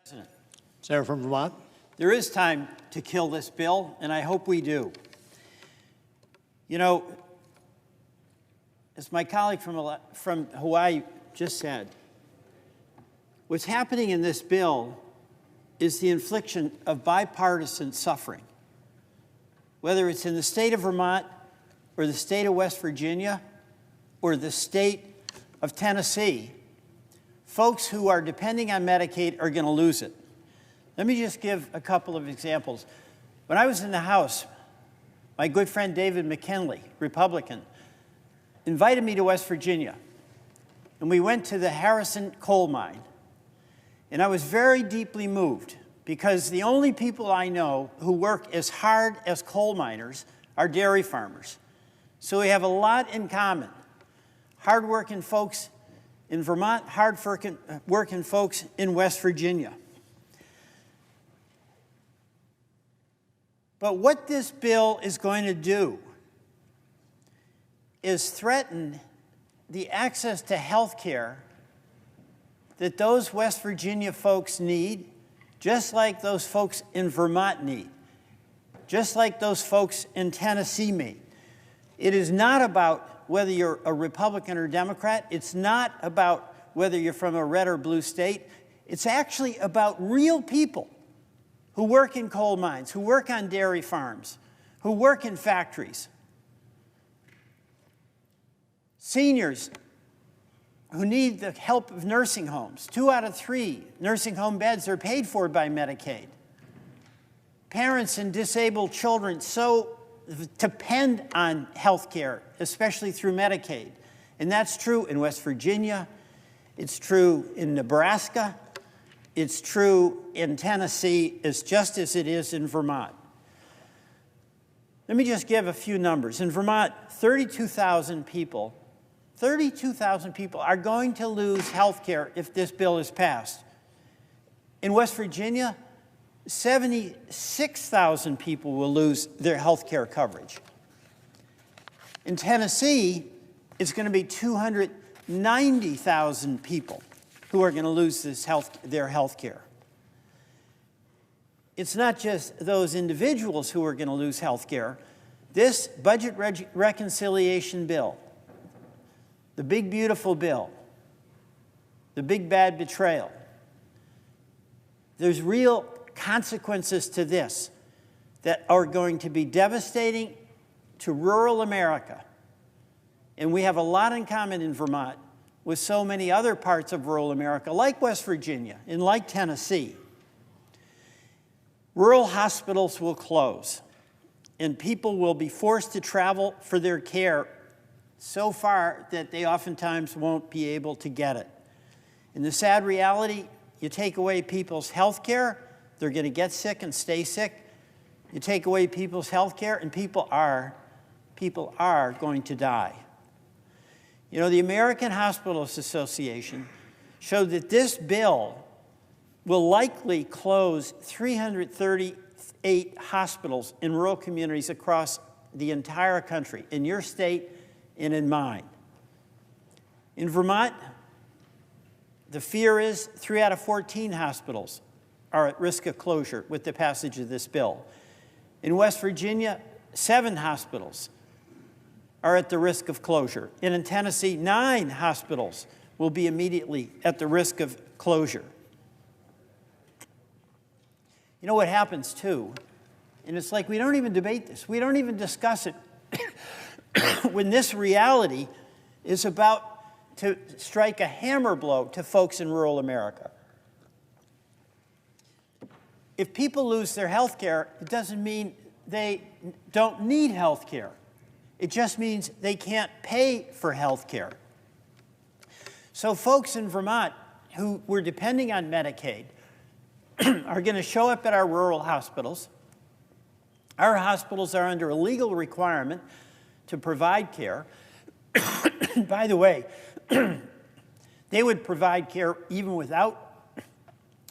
President. Senator from Vermont. There is time to kill this bill, and I hope we do. You know, as my colleague from Hawaii just said, what's happening in this bill is the infliction of bipartisan suffering. Whether it's in the state of Vermont or the state of West Virginia or the state of Tennessee, folks who are depending on Medicaid are going to lose it. Let me just give a couple of examples. When I was in the House, my good friend David McKinley, Republican, invited me to West Virginia, and we went to the Harrison coal mine. And I was very deeply moved because the only people I know who work as hard as coal miners are dairy farmers. So we have a lot in common. Hard-working folks in Vermont, hard-working folks in West Virginia. But what this bill is going to do is threaten the access to health care that those West Virginia folks need, just like those folks in Vermont need, just like those folks in Tennessee need. It is not about whether you're a Republican or Democrat. It's not about whether you're from a red or blue state. It's actually about real people who work in coal mines, who work on dairy farms, who work in factories. Seniors who need the help of nursing homes. 2 out of 3 nursing home beds are paid for by Medicaid. Parents and disabled children so depend on health care, especially through Medicaid. And that's true in West Virginia. It's true in Nebraska. It's true in Tennessee, just as it is in Vermont. Let me just give a few numbers. In Vermont, 32,000 people are going to lose health care if this bill is passed. In West Virginia, 76,000 people will lose their health care coverage. In Tennessee, it's going to be 290,000 people who are going to lose their health care. It's not just those individuals who are going to lose health care. This budget reconciliation bill, the big beautiful bill, the big bad betrayal, there's real consequences to this that are going to be devastating to rural America. And we have a lot in common in Vermont with so many other parts of rural America, like West Virginia and like Tennessee. Rural hospitals will close, and people will be forced to travel for their care so far that they oftentimes won't be able to get it. And the sad reality, you take away people's health care, they're going to get sick and stay sick. You take away people's health care, and people are going to die. You know, the American Hospitals Association showed that this bill will likely close 338 hospitals in rural communities across the entire country, in your state and in mine. In Vermont, the fear is 3 out of 14 hospitals are at risk of closure with the passage of this bill. In West Virginia, 7 hospitals are at the risk of closure. And in Tennessee, 9 hospitals will be immediately at the risk of closure. You know what happens, too? And it's like we don't even debate this. We don't even discuss it when this reality is about to strike a hammer blow to folks in rural America. If people lose their health care, it doesn't mean they don't need health care. It just means they can't pay for health care. So folks in Vermont who were depending on Medicaid are going to show up at our rural hospitals. Our hospitals are under a legal requirement to provide care. By the way, they would provide care even without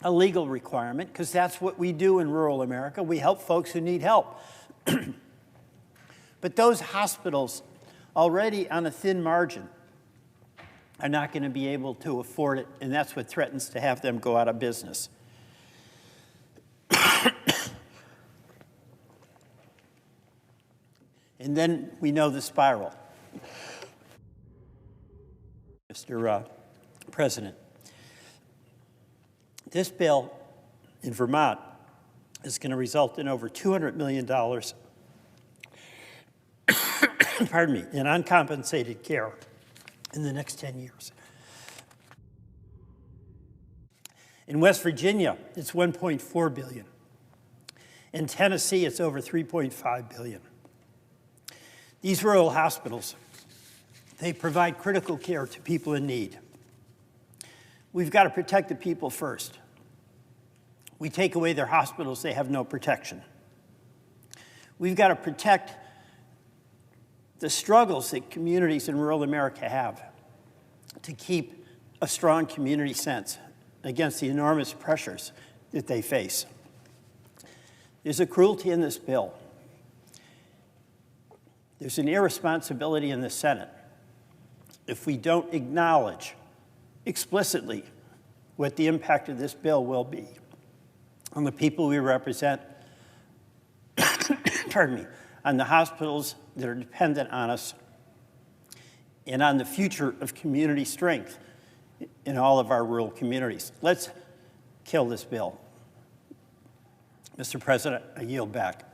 a legal requirement, because that's what we do in rural America. We help folks who need help. But those hospitals, already on a thin margin, are not going to be able to afford it, and that's what threatens to have them go out of business. And then we know the spiral. Mr. President, this bill in Vermont is going to result in over $200 million pardon me, in uncompensated care in the next 10 years. In West Virginia, it's $1.4 billion. In Tennessee, it's over $3.5 billion. These rural hospitals, they provide critical care to people in need. We've got to protect the people first. We take away their hospitals, they have no protection. We've got to protect the struggles that communities in rural America have to keep a strong community sense against the enormous pressures that they face. There's a cruelty in this bill. There's an irresponsibility in the Senate if we don't acknowledge explicitly what the impact of this bill will be on the people we represent, pardon me, on the hospitals that are dependent on us, and on the future of community strength in all of our rural communities. Let's kill this bill. Mr. President, I yield back.